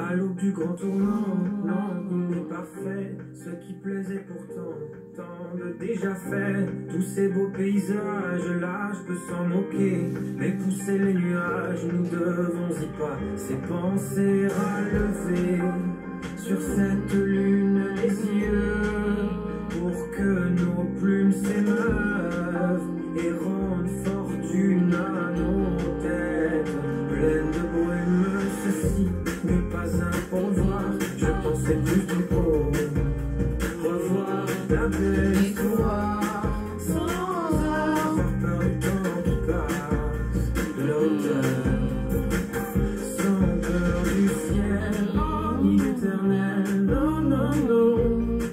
À l'aube du grand tournant, non, il n'est pas fait. Ce qui plaisait pourtant, tant de déjà fait. Tous ces beaux paysages, là, je peux s'en moquer. Mais pousser les nuages, nous devons y pas. Ces pensées relever sur cette lune les yeux. Pour que nos plumes s'émeuvent et rendent fortune à nos têtes pleines de brume. Ceci n'est pas un pourvoir, je pensais plus du haut. Revoir la belle histoire sans avoir peur du temps qui passe, de la hauteur, sans peur du ciel, ni l'éternel. Non, non, non,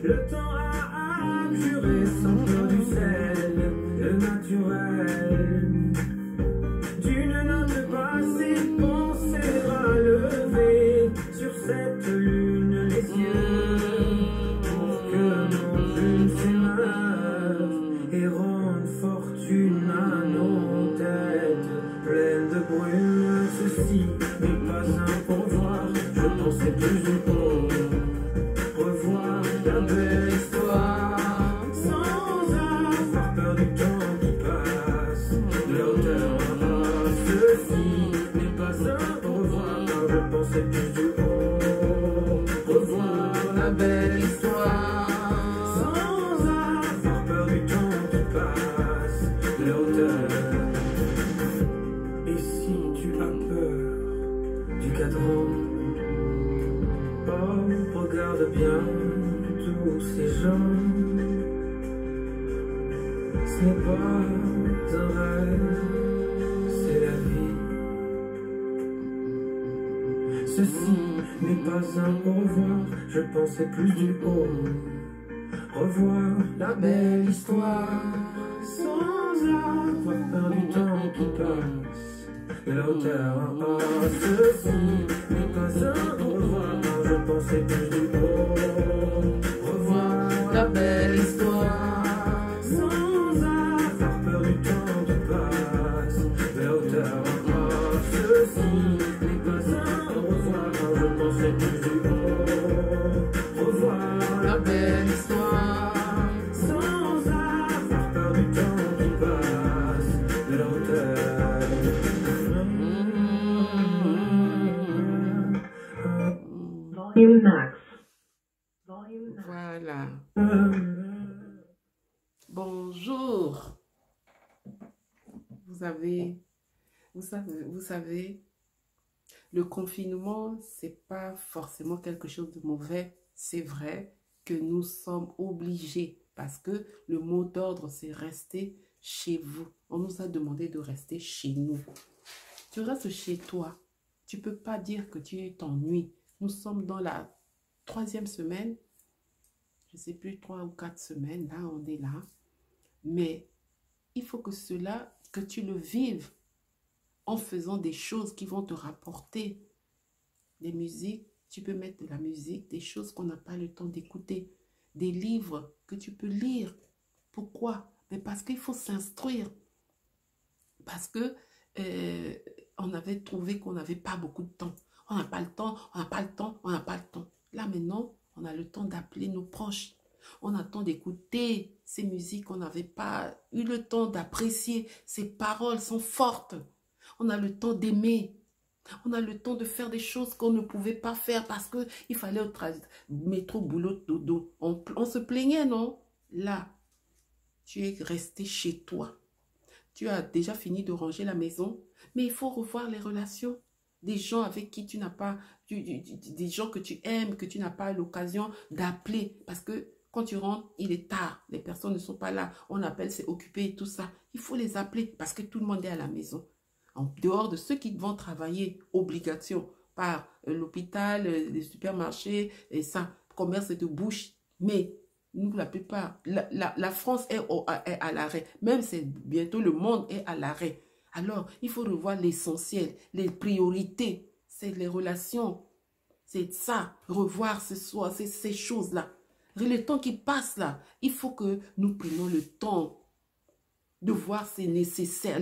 le temps a abjuré sans peur du sel, le naturel. Tu ne notes pas ces pensées relever sur cette lune les yeux, pour que nos plumes s'émeuvent et rendent fortune à nos têtes pleines de brume. Ceci n'est pas un pourvoir, je pensais plus du haut. Revoir la belle histoire sans avoir peur du temps qui passe, de la hauteur. Ceci n'est pas un au revoir, car je pensais plus du haut. Revoir la belle histoire sans avoir peur du temps qui passe, de la hauteur. Et si tu as peur du cadran, oh, regarde bien tous ces gens. Ce n'est pas un rêve, c'est la vie. Ceci n'est pas un au revoir, je pensais plus du haut. Revoir la belle histoire sans avoir peur du temps qui passe, de la hauteur. Oh, ceci n'est pas un au revoir, je pensais plus du haut. Revoir la belle histoire sans avoir peur du temps qui passe, de la hauteur. Oh, ceci n'est pas un au revoir, je pensais plus du haut. Revoir la belle histoire sans avoir peur du temps qui passe, de la hauteur. Volume max. Volume max. Voilà. Bonjour. Vous savez, le confinement, c'est pas forcément quelque chose de mauvais. C'est vrai que nous sommes obligés parce que le mot d'ordre, c'est rester chez vous. On nous a demandé de rester chez nous. Tu restes chez toi. Tu peux pas dire que tu t'ennuies. Nous sommes dans la 3e semaine. Je ne sais plus, 3 ou 4 semaines. Là, on est là. Mais il faut que tu le vives en faisant des choses qui vont te rapporter des musiques. Tu peux mettre de la musique, des choses qu'on n'a pas le temps d'écouter, des livres que tu peux lire. Pourquoi? Mais parce qu'il faut s'instruire. Parce que on avait trouvé qu'on n'avait pas beaucoup de temps. On n'a pas le temps, on n'a pas le temps, on n'a pas le temps. Là maintenant, on a le temps d'appeler nos proches. On a le temps d'écouter ces musiques qu'on n'avait pas eu le temps d'apprécier. Ces paroles sont fortes. On a le temps d'aimer. On a le temps de faire des choses qu'on ne pouvait pas faire parce qu'il fallait au métro, boulot, dodo. On se plaignait, non? Là, tu es resté chez toi. Tu as déjà fini de ranger la maison, mais il faut revoir les relations. Des gens avec qui tu n'as pas, des gens que tu aimes, que tu n'as pas l'occasion d'appeler. Parce que quand tu rentres, il est tard. Les personnes ne sont pas là. On appelle, c'est occupé et tout ça. Il faut les appeler parce que tout le monde est à la maison. En dehors de ceux qui vont travailler, obligation, par l'hôpital, les supermarchés, et ça, commerce de bouche. Mais nous, la plupart, la France est à l'arrêt. Même c'est bientôt le monde est à l'arrêt. Alors, il faut revoir l'essentiel, les priorités, c'est les relations. C'est ça, revoir ces choses-là. Le temps qui passe là, il faut que nous prenions le temps de voir les nécessaires,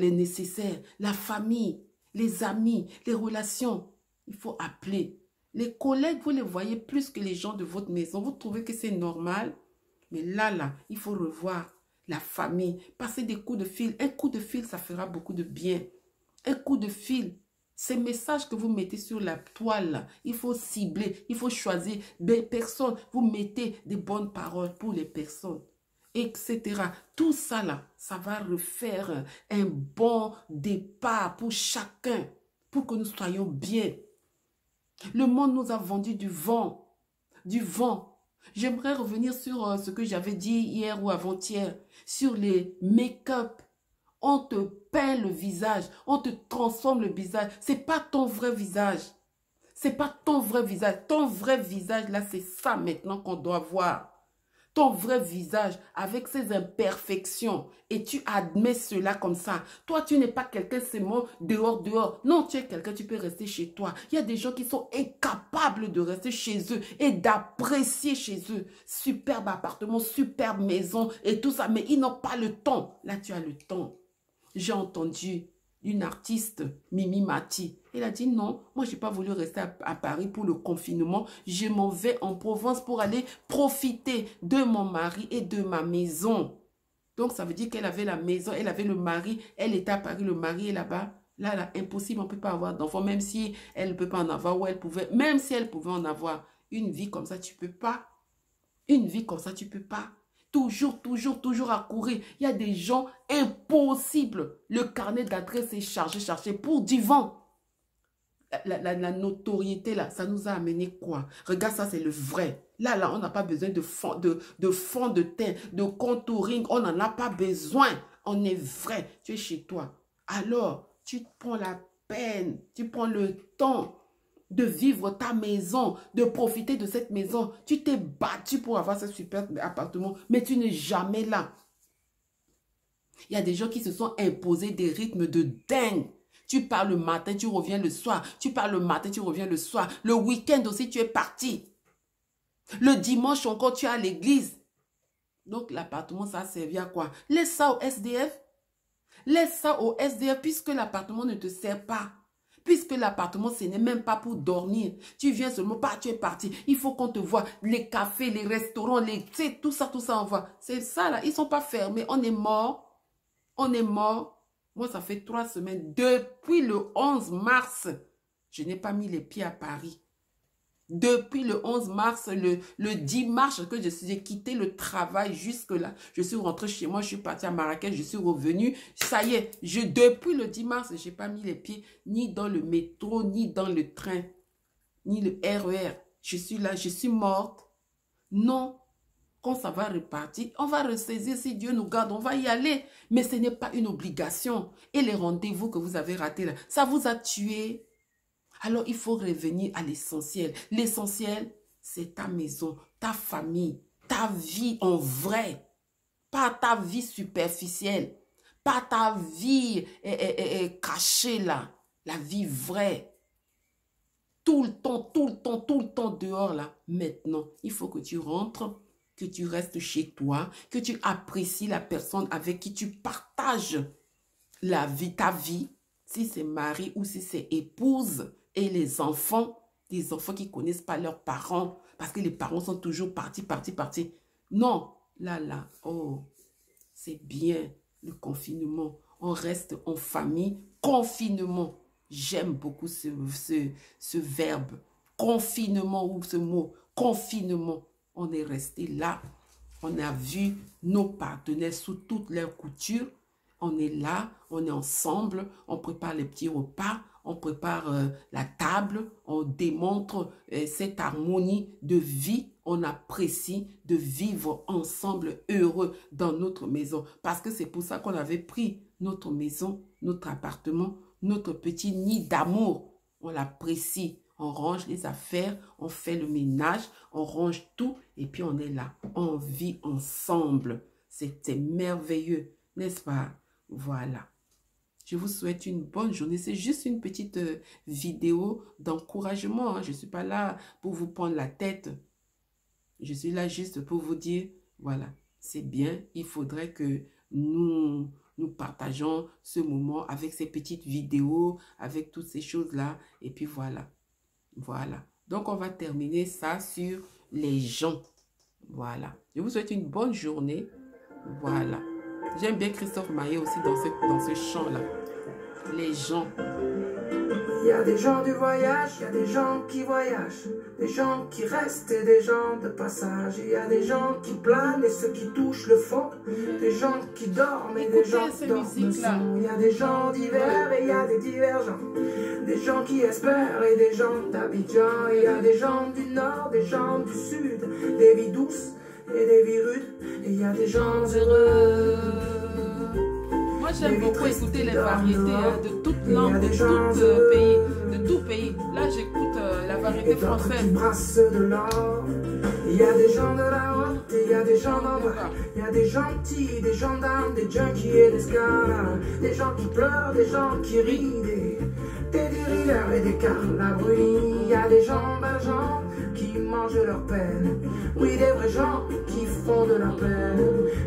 la famille, les amis, les relations. Il faut appeler. Les collègues, vous les voyez plus que les gens de votre maison. Vous trouvez que c'est normal? Mais là, il faut revoir la famille. Passer des coups de fil. Un coup de fil, ça fera beaucoup de bien. Un coup de fil. Ces messages que vous mettez sur la toile, il faut cibler, il faut choisir des personnes. Vous mettez des bonnes paroles pour les personnes, etc. Tout ça là, ça va refaire un bon départ pour chacun, pour que nous soyons bien. Le monde nous a vendu du vent, du vent. J'aimerais revenir sur ce que j'avais dit hier ou avant-hier, sur les make-up. On te peint le visage, on te transforme le visage. C'est pas ton vrai visage. C'est pas ton vrai visage. Ton vrai visage, là, c'est ça maintenant qu'on doit voir. Ton vrai visage avec ses imperfections. Et tu admets cela comme ça. Toi, tu n'es pas quelqu'un seulement dehors, dehors. Non, tu es quelqu'un, tu peux rester chez toi. Il y a des gens qui sont incapables de rester chez eux et d'apprécier chez eux. Superbe appartement, superbe maison et tout ça. Mais ils n'ont pas le temps. Là, tu as le temps. J'ai entendu une artiste, Mimi Mati. Elle a dit non, moi je n'ai pas voulu rester à Paris pour le confinement. Je m'en vais en Provence pour aller profiter de mon mari et de ma maison. Donc ça veut dire qu'elle avait la maison, elle avait le mari, elle était à Paris, le mari est là-bas. Là, impossible, on ne peut pas avoir d'enfant, même si elle ne peut pas en avoir, ou elle pouvait, même si elle pouvait en avoir. Une vie comme ça, tu ne peux pas. Une vie comme ça, tu ne peux pas. Toujours à courir. Il y a des gens impossibles. Le carnet d'adresse est chargé pour du vent. La notoriété, là, ça nous a amené quoi? Regarde, ça, c'est le vrai. Là, on n'a pas besoin de fond de teint, de contouring. On n'en a pas besoin. On est vrai. Tu es chez toi. Alors, tu prends la peine, tu prends le temps de vivre ta maison, de profiter de cette maison. Tu t'es battu pour avoir ce super appartement, mais tu n'es jamais là. Il y a des gens qui se sont imposés des rythmes de dingue. Tu pars le matin, tu reviens le soir. Tu pars le matin, tu reviens le soir. Le week-end aussi, tu es parti. Le dimanche encore, tu es à l'église. Donc, l'appartement, ça a servi à quoi? Laisse ça au SDF. Laisse ça au SDF puisque l'appartement ne te sert pas. Puisque l'appartement, ce n'est même pas pour dormir. Tu viens seulement, tu es parti. Il faut qu'on te voie. Les cafés, les restaurants, tout ça, on voit. C'est ça, là. Ils ne sont pas fermés. On est mort. On est mort. Moi, ça fait 3 semaines. Depuis le 11 mars, je n'ai pas mis les pieds à Paris. Depuis le 11 mars, le 10 mars que j'ai quitté le travail jusque-là. Je suis rentrée chez moi, je suis partie à Marrakech, je suis revenue. Ça y est, depuis le 10 mars, je n'ai pas mis les pieds ni dans le métro, ni dans le train, ni le RER. Je suis là, je suis morte. Non, quand ça va repartir, on va ressaisir si Dieu nous garde, on va y aller. Mais ce n'est pas une obligation. Et les rendez-vous que vous avez ratés là, ça vous a tué. Alors, il faut revenir à l'essentiel. L'essentiel, c'est ta maison, ta famille, ta vie en vrai. Pas ta vie superficielle. Pas ta vie cachée là. La vie vraie. Tout le temps dehors là. Maintenant, il faut que tu rentres, que tu restes chez toi, que tu apprécies la personne avec qui tu partages la vie, ta vie. Si c'est mari ou si c'est épouse. Et les enfants qui ne connaissent pas leurs parents, parce que les parents sont toujours partis. Non, là, oh, c'est bien le confinement. On reste en famille, confinement. J'aime beaucoup ce verbe, confinement ou ce mot, confinement. On est resté là, on a vu nos partenaires sous toutes leurs coutures. On est là, on est ensemble, on prépare les petits repas, on prépare la table, on démontre cette harmonie de vie, on apprécie de vivre ensemble heureux dans notre maison. Parce que c'est pour ça qu'on avait pris notre maison, notre appartement, notre petit nid d'amour. On l'apprécie, on range les affaires, on fait le ménage, on range tout et puis on est là. On vit ensemble. C'est merveilleux, n'est-ce pas? Voilà. Je vous souhaite une bonne journée. C'est juste une petite vidéo d'encouragement. Hein. Je ne suis pas là pour vous prendre la tête. Je suis là juste pour vous dire, voilà, c'est bien. Il faudrait que nous partageons ce moment avec ces petites vidéos, avec toutes ces choses-là. Et puis voilà. Voilà. Donc, on va terminer ça sur les gens. Voilà. Je vous souhaite une bonne journée. Voilà. J'aime bien Christophe Maé aussi dans ce chant-là. Les gens. Il y a des gens du voyage, il y a des gens qui voyagent, des gens qui restent et des gens de passage. Il y a des gens qui planent et ceux qui touchent le fond, des gens qui dorment et des gens qui dorment le son. Il y a des gens divers et il y a des divergents, des gens qui espèrent et des gens d'Abidjan. Il y a des gens du nord, des gens du sud, des vies douces et des vies rudes. Et il y a des gens heureux. Moi, j'aime beaucoup écouter les variétés de toutes langues, de tout pays. Là, j'écoute la variété française. De l'or. Il y a des gens de la haute et il y a des gens d'en bas. Il y a des gentils, des gendarmes, des junkies et des scars. Des gens qui pleurent, des gens qui rient, des rieurs et des carlabruis. Il y a des gens d'argent qui mangent leur peine. Oui, des vrais gens qui font de la peine.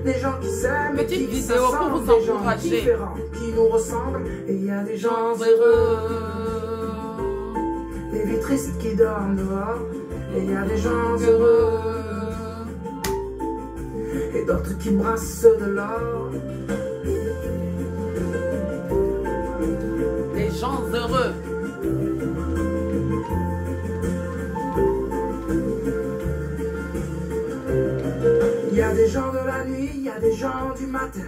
Des gens qui s'aiment, petite qui vidéo pour vous des gens encourager, différents, qui nous ressemblent. Et il y a des gens heureux, des vies tristes qui dorment dehors. Et il y a des gens heureux et d'autres qui brassent de l'or. Les gens heureux. Il y a des gens de la nuit, il y a des gens du matin,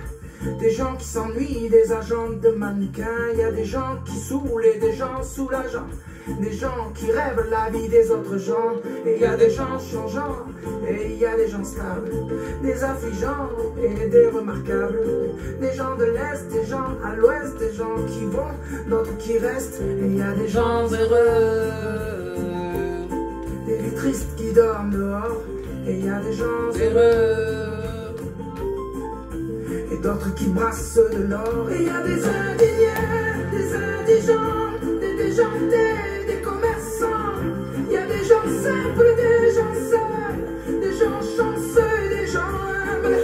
des gens qui s'ennuient, des agents de mannequins. Il y a des gens qui saoulent et des gens soulageants, des gens qui rêvent la vie des autres gens. Et il y a des gens changeants et il y a des gens stables, des affligeants et des remarquables, des gens de l'Est, des gens à l'Ouest, des gens qui vont, d'autres qui restent. Et il y a des gens heureux, des vies tristes qui dorment dehors. Et il y a des gens heureux et d'autres qui brassent de l'or. Et il y a des indignés, des indigents, des déjantés, des commerçants. Il y a des gens simples, des gens seuls, des gens chanceux et des gens humbles.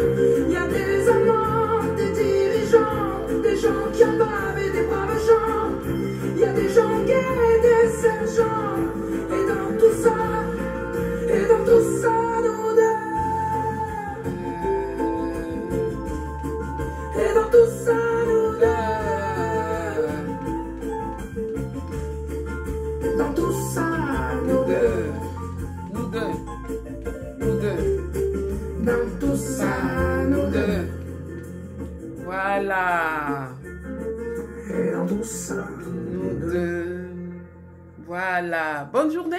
Il y a des amants, des dirigeants, des gens qui en bavent et des braves gens. Il y a des gens gays et des sergents. Et dans tout ça, nous deux. Et dans tout ça, nous deux. Dans tout ça, nous deux. Nous deux. Nous deux. Dans tout ça, nous deux. Voilà. Et dans tout ça, Nous deux. Voilà. Bonne journée.